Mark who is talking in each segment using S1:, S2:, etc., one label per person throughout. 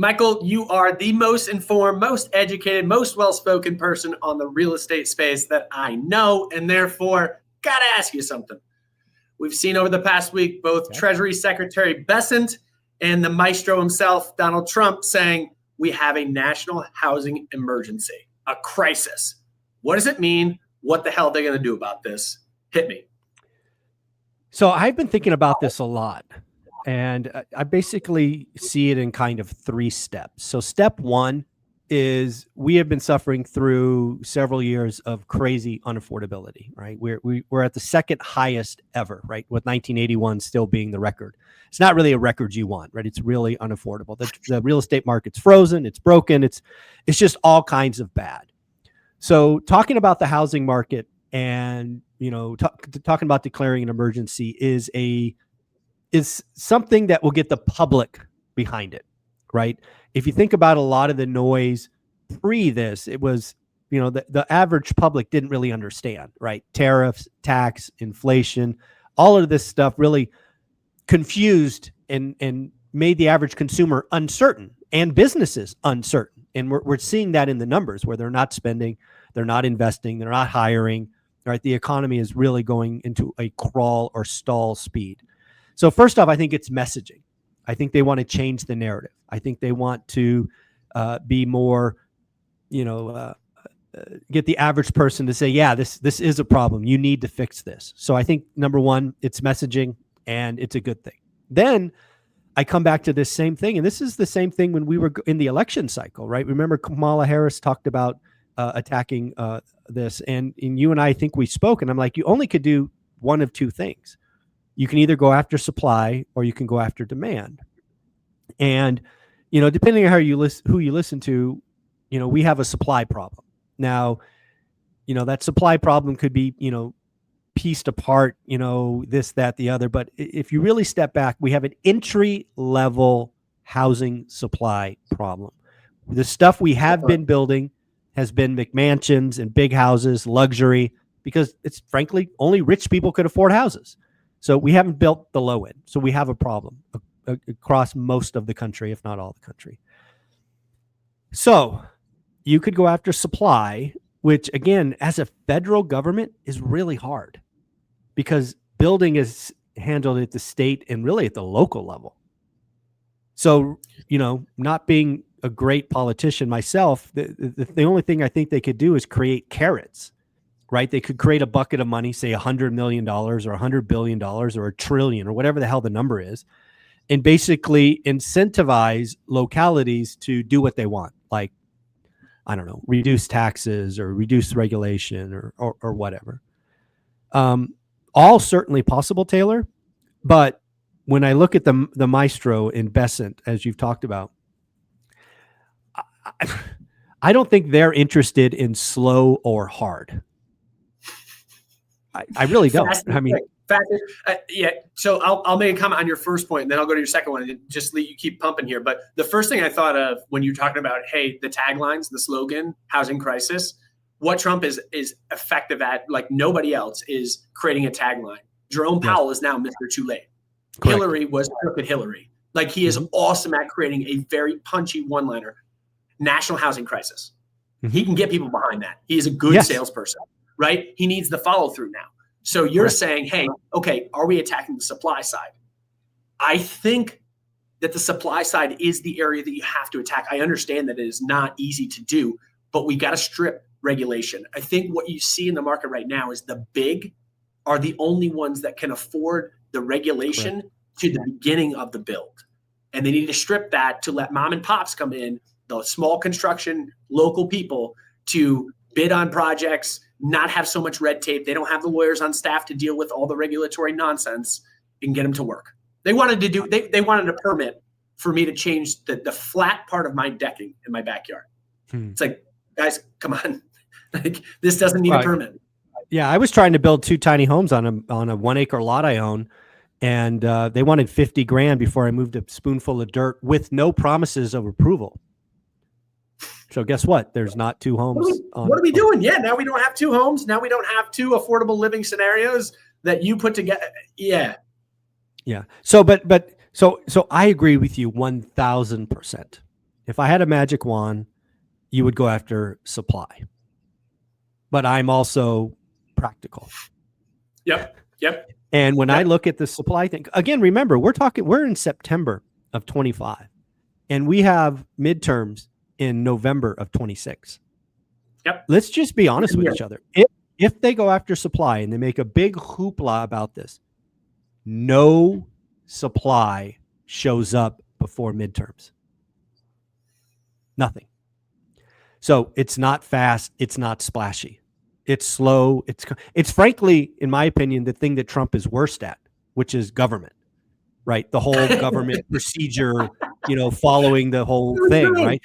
S1: Michael, you are the most informed, most educated, most well-spoken person on the real estate space that I know, and therefore, got to ask you something. We've seen over the past week both Treasury Secretary Bessent and the maestro himself, Donald Trump, saying we have a national housing emergency, a crisis. What does it mean? What the hell are they going to do about this? Hit me.
S2: So I've been thinking about this a lot. And I basically see it in kind of 3 steps. So step 1 is we have been suffering through several years of crazy unaffordability, right? We're at the second highest ever, right? With 1981 still being the record. It's not really a record you want, right? It's really unaffordable. The real estate market's frozen. It's broken. It's just all kinds of bad. So talking about the housing market and, talking about declaring an emergency is something that will get the public behind it, right? If you think about a lot of the noise pre this, it was, the average public didn't really understand, right? Tariffs, tax, inflation, all of this stuff really confused and made the average consumer uncertain and businesses uncertain. And we're seeing that in the numbers where they're not spending, they're not investing, they're not hiring, right? The economy is really going into a crawl or stall speed. So first off, I think it's messaging. I think they want to change the narrative. I think they want to be more, get the average person to say, yeah, this is a problem. You need to fix this. So I think number 1, it's messaging, and it's a good thing. Then I come back to this same thing, and this is the same thing when we were in the election cycle, right? Remember Kamala Harris talked about attacking this, and you and I think we spoke, and I'm like, you only could do one of 2 things. You can either go after supply or you can go after demand. And, depending on who you listen to, we have a supply problem. Now, that supply problem could be, pieced apart, this, that, the other. But if you really step back, we have an entry-level housing supply problem. The stuff we have been building has been McMansions and big houses, luxury, because it's frankly only rich people could afford houses. So we haven't built the low end. So we have a problem across most of the country, if not all the country. So you could go after supply, which again, as a federal government is really hard because building is handled at the state and really at the local level. So, not being a great politician myself, the only thing I think they could do is create carrots. Right? They could create a bucket of money, say $100 million or $100 billion or $1 trillion or whatever the hell the number is, and basically incentivize localities to do what they want. Like, I don't know, reduce taxes or reduce regulation or whatever. All certainly possible, Taylor. But when I look at the maestro in Bessent, as you've talked about, I don't think they're interested in slow or hard. I really don't.
S1: Yeah. So I'll make a comment on your first point, and then I'll go to your second one and just let you keep pumping here. But the first thing I thought of when you're talking about, hey, the taglines, the slogan, housing crisis, what Trump is effective at, like nobody else, is creating a tagline. Jerome Powell is now Mr. Too Late. Correct. Hillary was Crooked Hillary. Like he is awesome at creating a very punchy one-liner. National housing crisis. He can get people behind that. He is a good salesperson. Right? He needs the follow through now. So you're saying, hey, okay, are we attacking the supply side? I think that the supply side is the area that you have to attack. I understand that it is not easy to do, but we got to strip regulation. I think what you see in the market right now is the big are the only ones that can afford the regulation to the beginning of the build. And they need to strip that to let mom and pops come in, the small construction, local people to bid on projects, not have so much red tape. They don't have the lawyers on staff to deal with all the regulatory nonsense and get them to work. They wanted to they wanted a permit for me to change the flat part of my decking in my backyard. It's like, guys, come on. Like, this doesn't need a permit.
S2: Yeah, I was trying to build 2 tiny homes on a 1-acre lot I own, and they wanted $50,000 before I moved a spoonful of dirt with no promises of approval. So guess what? There's not 2 homes.
S1: What are we doing? Yeah, now we don't have 2 homes. Now we don't have 2 affordable living scenarios that you put together. Yeah.
S2: Yeah. So, so I agree with you 1,000%. If I had a magic wand, you would go after supply. But I'm also practical.
S1: Yep.
S2: And when I look at the supply thing, again, remember, we're in September of 25, and we have midterms in November of 26.
S1: Yep.
S2: Let's just be honest with each other. If they go after supply and they make a big hoopla about this, no supply shows up before midterms. Nothing. So it's not fast. It's not splashy. It's slow. It's frankly, in my opinion, the thing that Trump is worst at, which is government, right? The whole government procedure, following the whole thing, right?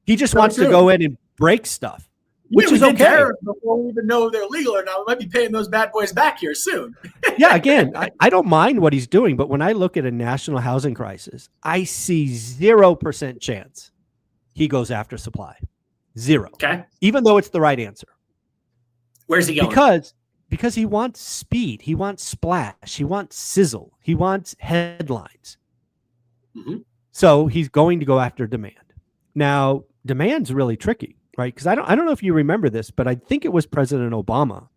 S2: He just wants to go in and break stuff, which is okay.
S1: Before we even know if they're legal or not, we might be paying those bad boys back here soon.
S2: Yeah, again, I don't mind what he's doing, but when I look at a national housing crisis, I see 0% chance he goes after supply. 0.
S1: Okay.
S2: Even though it's the right answer.
S1: Where's he going?
S2: Because he wants speed. He wants splash. He wants sizzle. He wants headlines.
S1: Mm-hmm.
S2: So he's going to go after demand. Now, demand's really tricky, right? Because I don't know if you remember this, but I think it was President Obama,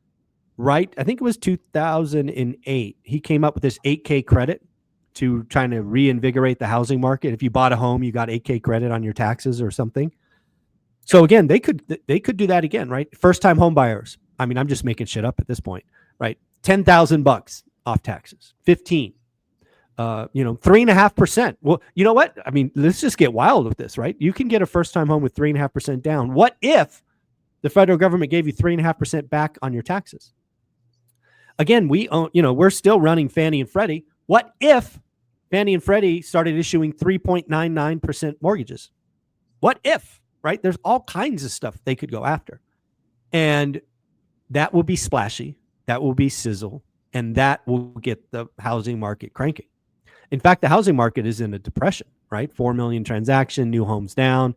S2: right? I think it was 2008. He came up with this 8K credit to trying to reinvigorate the housing market. If you bought a home, you got 8K credit on your taxes or something. So again, they could do that again, right? First time home buyers. I mean, I'm just making shit up at this point, right? $10,000 off taxes, 15, 3.5%. Well, you know what? I mean, let's just get wild with this, right? You can get a first time home with 3.5% down. What if the federal government gave you 3.5% back on your taxes? Again, we're still running Fannie and Freddie. What if Fannie and Freddie started issuing 3.99% mortgages? What if, right? There's all kinds of stuff they could go after. And that will be splashy. That will be sizzle. And that will get the housing market cranking. In fact, the housing market is in a depression, right? 4 million transaction, new homes down.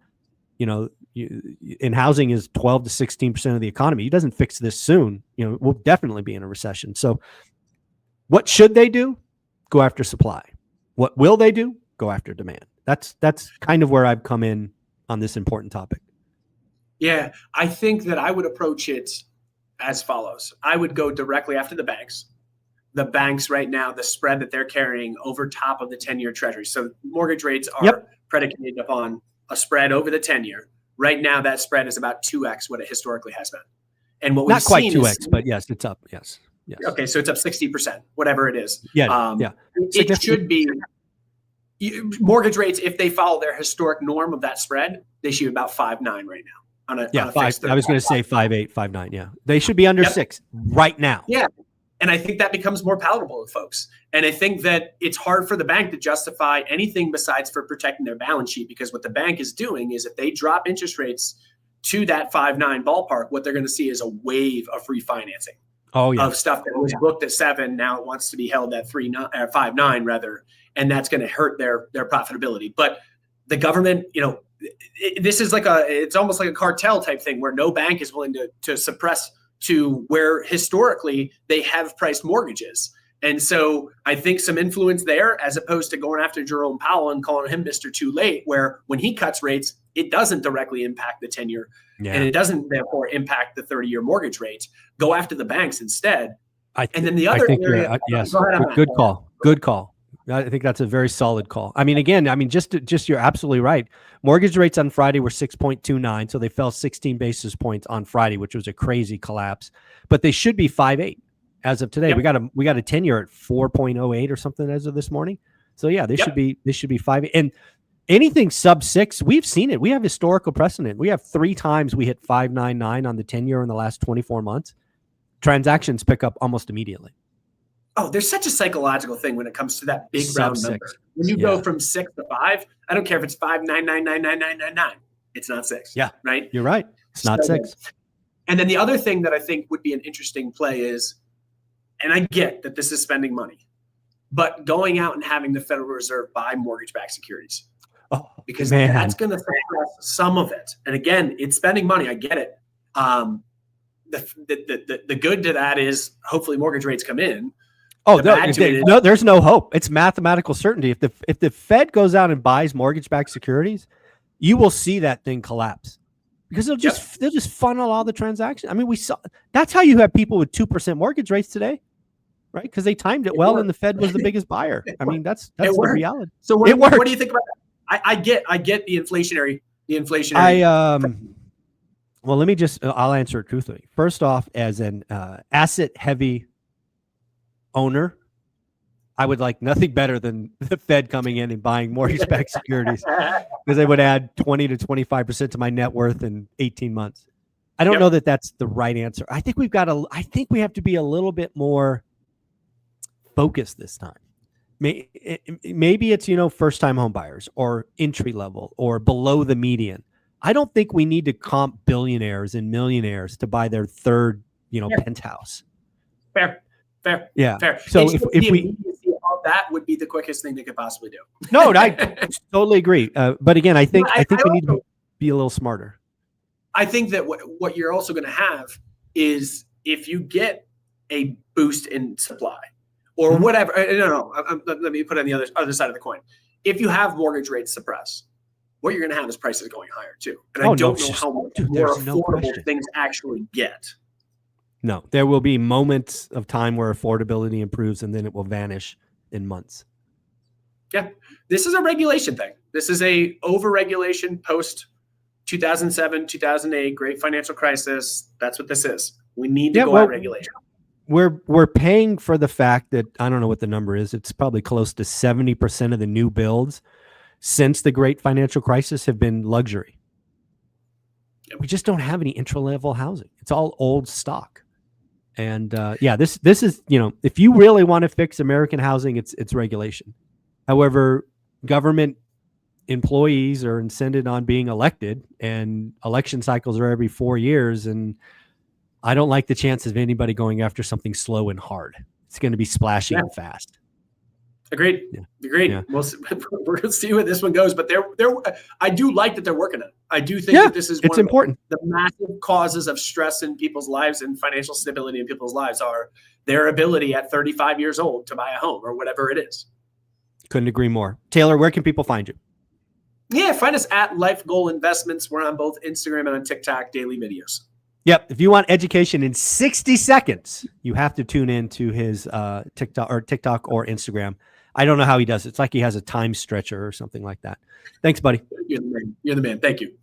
S2: In housing is 12 to 16% of the economy. He doesn't fix this soon. We'll definitely be in a recession. So what should they do? Go after supply. What will they do? Go after demand. That's kind of where I've come in on this important topic.
S1: Yeah, I think that I would approach it as follows. I would go directly after the banks. The banks right now, the spread that they're carrying over top of the 10-year treasury. So mortgage rates are predicated upon a spread over the 10-year. Right now, that spread is about 2x what it historically has been. And what we've
S2: not quite
S1: seen
S2: 2x, but yes, it's up. Yes.
S1: Okay, so it's up 60%, whatever it is.
S2: Yeah.
S1: It should be mortgage rates, if they follow their historic norm of that spread, they should be about 5.9 right now. On a fixed.
S2: I was going to say 5.8, 5.9. Yeah, they should be under 6 right now.
S1: Yeah, and I think that becomes more palatable to folks. And I think that it's hard for the bank to justify anything besides for protecting their balance sheet, because what the bank is doing is if they drop interest rates to that 5.9 ballpark, what they're going to see is a wave of refinancing.
S2: Oh yeah,
S1: of stuff that was booked at 7, now it wants to be held at 5.9 rather, and that's going to hurt their profitability. But the government, this is it's almost like a cartel type thing where no bank is willing to suppress to where historically they have priced mortgages. And so I think some influence there, as opposed to going after Jerome Powell and calling him Mr. Too Late, where when he cuts rates, it doesn't directly impact the 10-year and it doesn't therefore impact the 30-year mortgage rate. Go after the banks instead. And then the other area,
S2: yes, good call. Good call. I think that's a very solid call. I mean, just you're absolutely right. Mortgage rates on Friday were 6.29, so they fell 16 basis points on Friday, which was a crazy collapse. But they should be 5.8 as of today. Yep. We got a 10-year at 4.08 or something as of this morning. So yeah, they should be 5.8. And anything sub 6, we've seen it. We have historical precedent. We have 3 times we hit 5.99 on the 10-year in the last 24 months. Transactions pick up almost immediately.
S1: Oh, there's such a psychological thing when it comes to that big round number. When you go from 6 to 5, I don't care if it's 5.9999999. It's not 6.
S2: Yeah,
S1: right.
S2: You're right. It's not 6.
S1: And then the other thing that I think would be an interesting play is, and I get that this is spending money, but going out and having the Federal Reserve buy mortgage-backed securities, because that's going to suppress some of it. And again, it's spending money. I get it. The good to that is hopefully mortgage rates come in.
S2: Oh, there's no hope. It's mathematical certainty. If the Fed goes out and buys mortgage-backed securities, you will see that thing collapse because they'll just funnel all the transactions. I mean, we saw that's how you have people with 2% mortgage rates today, right? Because they timed it well, and the Fed was the biggest buyer. I mean, that's the reality.
S1: So what do you think about that? I get the inflationary.
S2: Well, let me I'll answer it truthfully. First off, as an asset heavy owner, I would like nothing better than the Fed coming in and buying mortgage-backed securities because they would add 20 to 25% to my net worth in 18 months. I don't know that that's the right answer. I think we have to be a little bit more focused this time. Maybe it's, first-time home buyers or entry level or below the median. I don't think we need to comp billionaires and millionaires to buy their third, penthouse.
S1: Fair.
S2: Yeah.
S1: Fair.
S2: So if we
S1: that would be the quickest thing they could possibly do.
S2: No, I totally agree. But again, I think we need to be a little smarter.
S1: I think that what you're also going to have is if you get a boost in supply or whatever. Let me put it on the other side of the coin. If you have mortgage rates suppressed, what you're going to have is prices going higher too. And I don't know how much more affordable things actually get.
S2: No, there will be moments of time where affordability improves and then it will vanish in months.
S1: Yeah. This is a regulation thing. This is a over-regulation post 2007, 2008, great financial crisis. That's what this is. We need to go at regulation.
S2: We're paying for the fact that, I don't know what the number is. It's probably close to 70% of the new builds since the great financial crisis have been luxury. We just don't have any entry-level housing. It's all old stock. And this is, if you really want to fix American housing, it's regulation. However, government employees are incented on being elected, and election cycles are every 4 years. And I don't like the chances of anybody going after something slow and hard. It's going to be splashy and fast.
S1: Agreed.
S2: Yeah.
S1: Agreed.
S2: Yeah.
S1: We're going to see where this one goes, but I do like that they're working on it. I do think that this is one
S2: important.
S1: The massive causes of stress in people's lives and financial stability in people's lives are their ability at 35 years old to buy a home or whatever it is.
S2: Couldn't agree more. Taylor, where can people find you?
S1: Yeah, find us at Life Goal Investments. We're on both Instagram and on TikTok, daily videos.
S2: Yep. If you want education in 60 seconds, you have to tune in to his TikTok or Instagram. I don't know how he does it. It's like he has a time stretcher or something like that. Thanks, buddy.
S1: You're the man. Thank you.